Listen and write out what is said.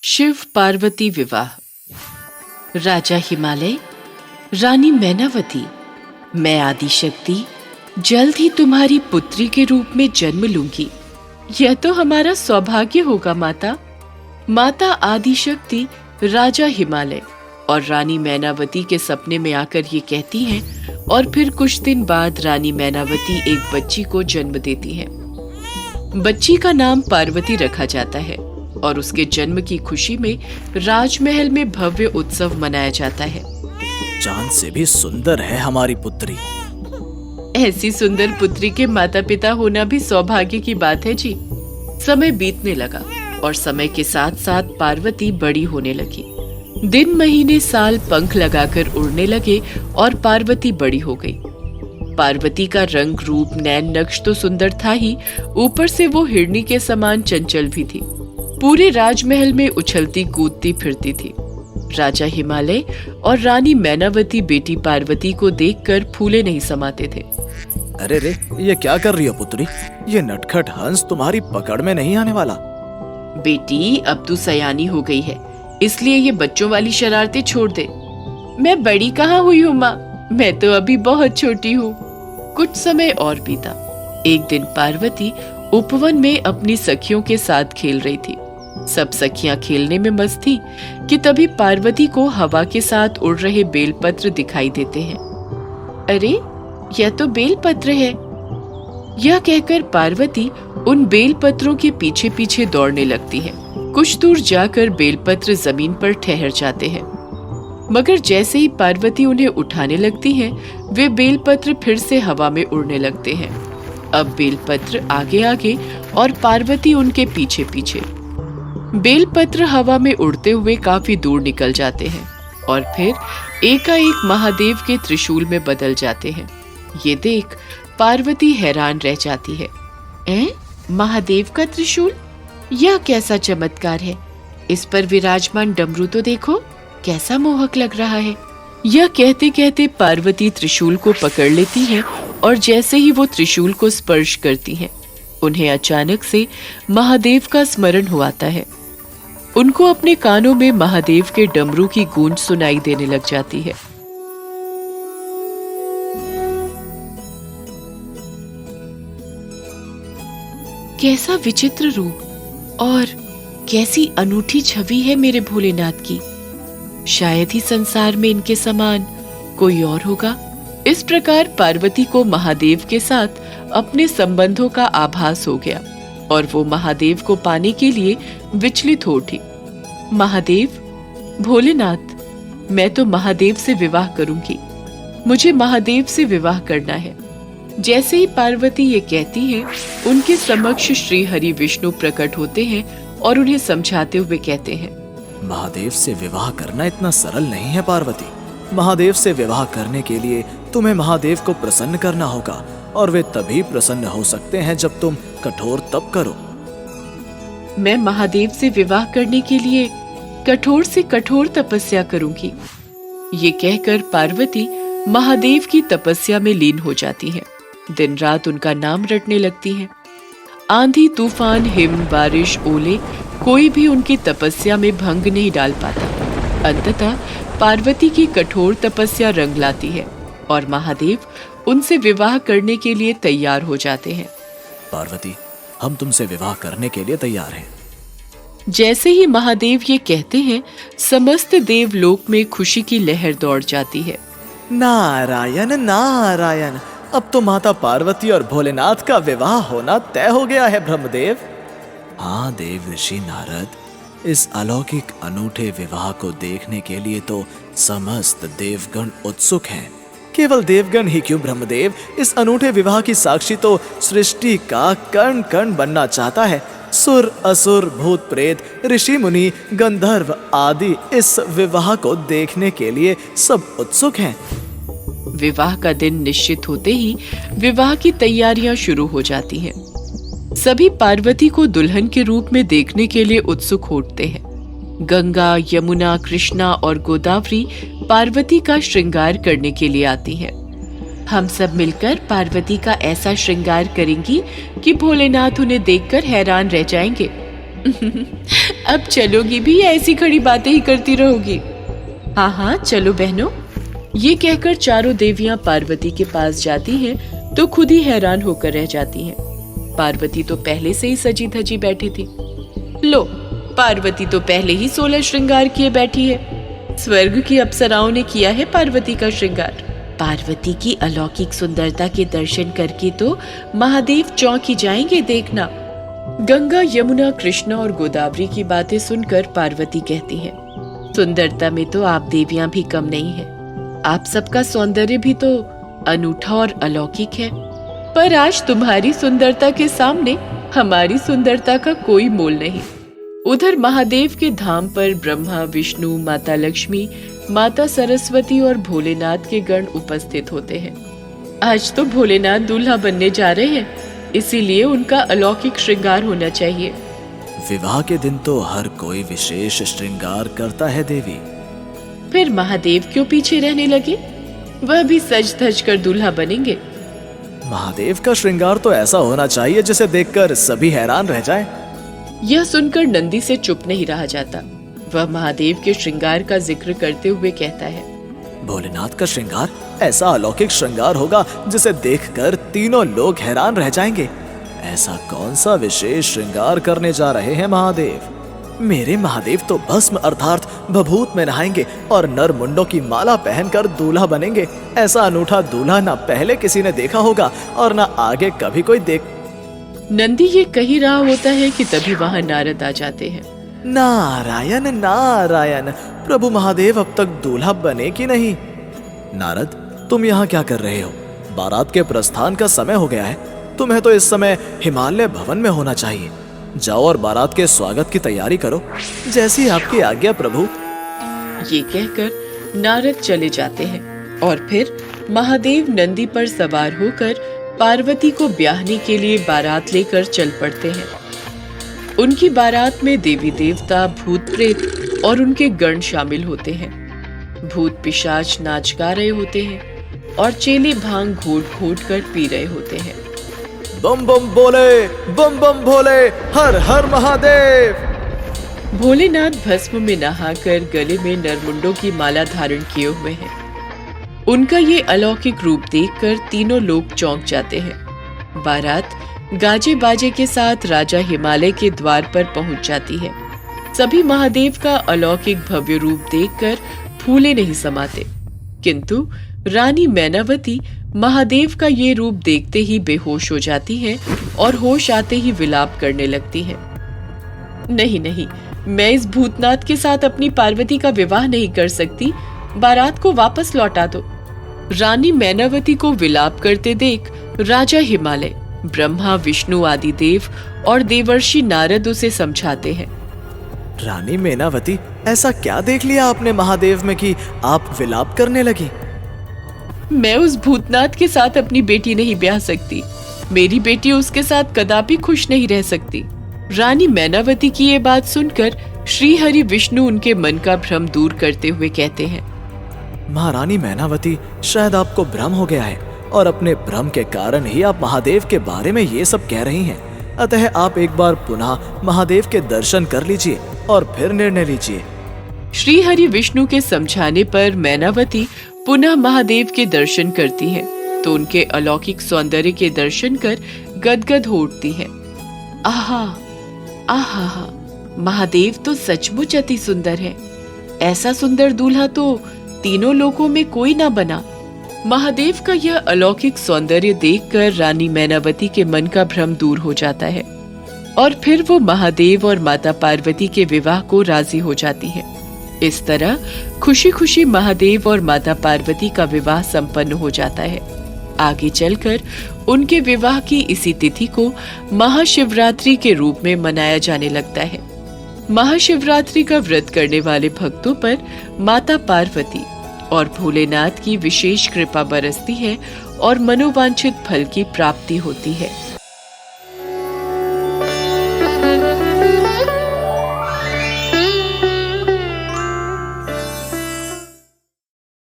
शिव पार्वती विवाह। राजा हिमालय, रानी मैनावती, मैं आदिशक्ति जल्द ही तुम्हारी पुत्री के रूप में जन्म लूंगी। यह तो हमारा सौभाग्य होगा माता। माता आदिशक्ति राजा हिमालय और रानी मैनावती के सपने में आकर ये कहती हैं और फिर कुछ दिन बाद रानी मैनावती एक बच्ची को जन्म देती हैं। बच्ची का नाम पार्वती रखा जाता है और उसके जन्म की खुशी में राजमहल में भव्य उत्सव मनाया जाता है। चांद से भी सुंदर है हमारी पुत्री। ऐसी सुंदर पुत्री के माता पिता होना भी सौभाग्य की बात है जी। समय बीतने लगा और समय के साथ साथ पार्वती बड़ी होने लगी। दिन महीने साल पंख लगाकर उड़ने लगे और पार्वती बड़ी हो गई। पार्वती का रंग रूप नैन नक्श तो सुंदर था ही, ऊपर से वो हिरनी के समान चंचल भी थी। पूरे राजमहल में उछलती कूदती फिरती थी। राजा हिमालय और रानी मैनावती बेटी पार्वती को देखकर फूले नहीं समाते थे। अरे रे, ये क्या कर रही हो पुत्री? ये नटखट हंस तुम्हारी पकड़ में नहीं आने वाला। बेटी, अब तू सयानी हो गई है, इसलिए ये बच्चों वाली शरारतें छोड़ दे। मैं बड़ी कहाँ हुई हूँ माँ, मैं तो अभी बहुत छोटी हूँ। कुछ समय और बीता। एक दिन पार्वती उपवन में अपनी सखियों के साथ खेल रही थी। सब सखियां खेलने में मस्त थी कि तभी पार्वती को हवा के साथ उड़ रहे बेलपत्र दिखाई देते हैं। अरे, यह तो बेलपत्र है। यह कहकर पार्वती उन बेलपत्रों के पीछे पीछे दौड़ने लगती है। कुछ दूर जाकर बेलपत्र जमीन पर ठहर जाते हैं, मगर जैसे ही पार्वती उन्हें उठाने लगती है, वे बेलपत्र फिर से हवा में उड़ने लगते हैं। अब बेलपत्र आगे आगे और पार्वती उनके पीछे पीछे। बेलपत्र हवा में उड़ते हुए काफी दूर निकल जाते हैं और फिर एकाएक महादेव के त्रिशूल में बदल जाते हैं। ये देख पार्वती हैरान रह जाती है। महादेव का त्रिशूल? यह कैसा चमत्कार है? इस पर विराजमान डमरू तो देखो, कैसा मोहक लग रहा है। यह कहते कहते पार्वती त्रिशूल को पकड़ लेती है और जैसे ही वो त्रिशूल को स्पर्श करती हैं, उन्हें अचानक से महादेव का स्मरण हो आता है। उनको अपने कानों में महादेव के डमरू की गूंज सुनाई देने लग जाती है। कैसा विचित्र रूप और कैसी अनूठी छवि है मेरे भोलेनाथ की। शायद ही संसार में इनके समान कोई और होगा। इस प्रकार पार्वती को महादेव के साथ अपने संबंधों का आभास हो गया और वो महादेव को पाने के लिए विचलित हो उठी। महादेव, भोलेनाथ, मैं तो महादेव से विवाह करूंगी। मुझे महादेव से विवाह करना है। जैसे ही पार्वती ये कहती है, उनके समक्ष श्री हरि विष्णु प्रकट होते हैं और उन्हें समझाते हुए कहते हैं, महादेव से विवाह करना इतना सरल नहीं है पार्वती। महादेव से विवाह करने के लिए तुम्हें महादेव को प्रसन्न करना होगा और वे तभी प्रसन्न हो सकते हैं जब तुम कठोर तप करो। मैं महादेव से विवाह करने के लिए कठोर से कठोर तपस्या करूंगी। ये कहकर पार्वती महादेव की तपस्या में लीन हो जाती हैं। दिन रात उनका नाम रटने लगती हैं। आंधी तूफान हिम बारिश ओले कोई भी उनकी तपस्या में भंग नहीं डाल पाता। अंततः पार्वती की कठोर तपस्या रंग लाती है और महादेव उनसे विवाह करने के लिए तैयार हो जाते हैं। पार्वती, हम तुमसे विवाह करने के लिए तैयार हैं। जैसे ही महादेव ये कहते हैं, समस्त देवलोक में खुशी की लहर दौड़ जाती है। नारायण नारायण, अब तो माता पार्वती और भोलेनाथ का विवाह होना तय हो गया है ब्रह्मदेव। हाँ देव ऋषि नारद, इस अलौकिक अनूठे विवाह को देखने के लिए तो समस्त देवगण उत्सुक हैं। केवल देवगण ही क्यों ब्रह्मदेव, इस अनूठे विवाह की साक्षी तो सृष्टि का कण कण बनना चाहता है। सुर असुर भूत प्रेत ऋषि मुनि गंधर्व आदि इस विवाह को देखने के लिए सब उत्सुक हैं। विवाह का दिन निश्चित होते ही विवाह की तैयारियां शुरू हो जाती हैं। सभी पार्वती को दुल्हन के रूप में देखने के लिए उत्सुक होते हैं। गंगा, यमुना, कृष्णा और गोदावरी पार्वती का श्रृंगार करने के लिए आती हैं। हम सब मिलकर पार्वती का ऐसा श्रृंगार करेंगी कि भोलेनाथ उन्हें देखकर हैरान रह जाएंगे। अब चलोगी भी या ऐसी खड़ी बातें ही करती रहोगी? हाँ हाँ चलो बहनों। ये कहकर चारों देवियां पार्वती के पास जाती हैं तो खुद ही हैरान होकर रह जाती हैं। पार्वती तो पहले से ही सजी धजी बैठी थी। लो, पार्वती तो पहले ही 16 श्रृंगार किए बैठी है। स्वर्ग की अप्सराओं ने किया है पार्वती का श्रृंगार। पार्वती की अलौकिक सुंदरता के दर्शन करके तो महादेव चौंक ही जाएंगे, देखना। गंगा, यमुना, कृष्णा और गोदावरी की बातें सुनकर पार्वती कहती है, सुंदरता में तो आप देवियां भी कम नहीं है। आप सबका सौंदर्य भी तो अनूठा और अलौकिक है, पर आज तुम्हारी सुंदरता के सामने हमारी सुंदरता का कोई मोल नहीं। उधर महादेव के धाम पर ब्रह्मा, विष्णु, माता लक्ष्मी, माता सरस्वती और भोलेनाथ के गण उपस्थित होते हैं। आज तो भोलेनाथ दूल्हा बनने जा रहे हैं, इसीलिए उनका अलौकिक श्रृंगार होना चाहिए। विवाह के दिन तो हर कोई विशेष श्रृंगार करता है देवी। फिर महादेव क्यों पीछे रहने लगे? वह भी सज धज कर दूल्हा बनेंगे। महादेव का श्रृंगार तो ऐसा होना चाहिए जिसे देखकर सभी हैरान रह जाएं। यह सुनकर नंदी से चुप नहीं रहा जाता। वह महादेव के श्रृंगार का जिक्र करते हुए कहता है, भोलेनाथ का श्रृंगार ऐसा अलौकिक श्रृंगार होगा जिसे देखकर तीनों लोग हैरान रह जाएंगे। ऐसा कौन सा विशेष श्रृंगार करने जा रहे हैं महादेव? मेरे महादेव तो भस्म अर्थात भभूत में नहाएंगे और नर मुंडों की माला पहनकर दूल्हा बनेंगे। ऐसा अनूठा दूल्हा ना पहले किसी ने देखा होगा और ना आगे कभी कोई देख। नंदी ये कही रहा होता है कि तभी वहां नारद आ जाते हैं। नारायण नारायण, प्रभु महादेव अब तक दूल्हा बने कि नहीं? नारद, तुम यहाँ क्या कर रहे हो? बारात के प्रस्थान का समय हो गया है। तुम्हें तो इस समय हिमालय भवन में होना चाहिए। जाओ और बारात के स्वागत की तैयारी करो, जैसी आपकी आज्ञा प्रभु। ये कहकर नारद चले जाते हैं और फिर महादेव नंदी पर सवार होकर पार्वती को ब्याहने के लिए बारात लेकर चल पड़ते हैं। उनकी बारात में देवी देवता, भूत प्रेत और उनके गण शामिल होते हैं। भूत पिशाच नाच गा रहे होते हैं और चेले भांग घोट घोट कर पी रहे होते हैं। बम बम बोले, बम बम भोले, हर हर महादेव। भोलेनाथ भस्म में नहाकर गले में नरमुंडों की माला धारण किए हुए हैं। उनका ये अलौकिक रूप देखकर तीनों लोग चौंक जाते हैं। बारात गाजे बाजे के साथ राजा हिमालय के द्वार पर पहुंच जाती है। सभी महादेव का अलौकिक भव्य रूप देखकर फूले नहीं समाते, किंतु रानी मैनावती महादेव का ये रूप देखते ही बेहोश हो जाती है और होश आते ही विलाप करने लगती है। नहीं नहीं, मैं इस भूतनाथ के साथ अपनी पार्वती का विवाह नहीं कर सकती। बारात को वापस लौटा दो। रानी मैनावती को विलाप करते देख राजा हिमालय, ब्रह्मा, विष्णु आदि देव और देवर्षि नारद उसे समझाते हैं। रानी मैनावती, ऐसा क्या देख लिया आपने महादेव में कि आप विलाप करने लगी? मैं उस भूतनाथ के साथ अपनी बेटी नहीं ब्याह सकती। मेरी बेटी उसके साथ कदापि खुश नहीं रह सकती। रानी मैनावती की ये बात सुनकर श्री हरि विष्णु उनके मन का भ्रम दूर करते हुए कहते हैं, महारानी मैनावती, शायद आपको भ्रम हो गया है और अपने भ्रम के कारण ही आप महादेव के बारे में ये सब कह रही हैं। अतः आप एक बार पुनः महादेव के दर्शन कर लीजिए और फिर निर्णय लीजिए। श्री हरि विष्णु के समझाने पर मैनावती पुनः महादेव के दर्शन करती हैं, तो उनके अलौकिक सौंदर्य के दर्शन कर गदगद हो उठती हैं। आहा आहा, महादेव तो सचमुच अति सुंदर है। ऐसा सुंदर दूल्हा तो तीनों लोकों में कोई ना बना। महादेव का यह अलौकिक सौंदर्य देखकर रानी मैनावती के मन का भ्रम दूर हो जाता है और फिर वो महादेव और माता पार्वती के विवाह को राजी हो जाती है। इस तरह खुशी खुशी महादेव और माता पार्वती का विवाह संपन्न हो जाता है। आगे चलकर उनके विवाह की इसी तिथि को महाशिवरात्रि के रूप में मनाया जाने लगता है। महाशिवरात्रि का व्रत करने वाले भक्तों पर माता पार्वती और भोलेनाथ की विशेष कृपा बरसती है और मनोवांछित फल की प्राप्ति होती है।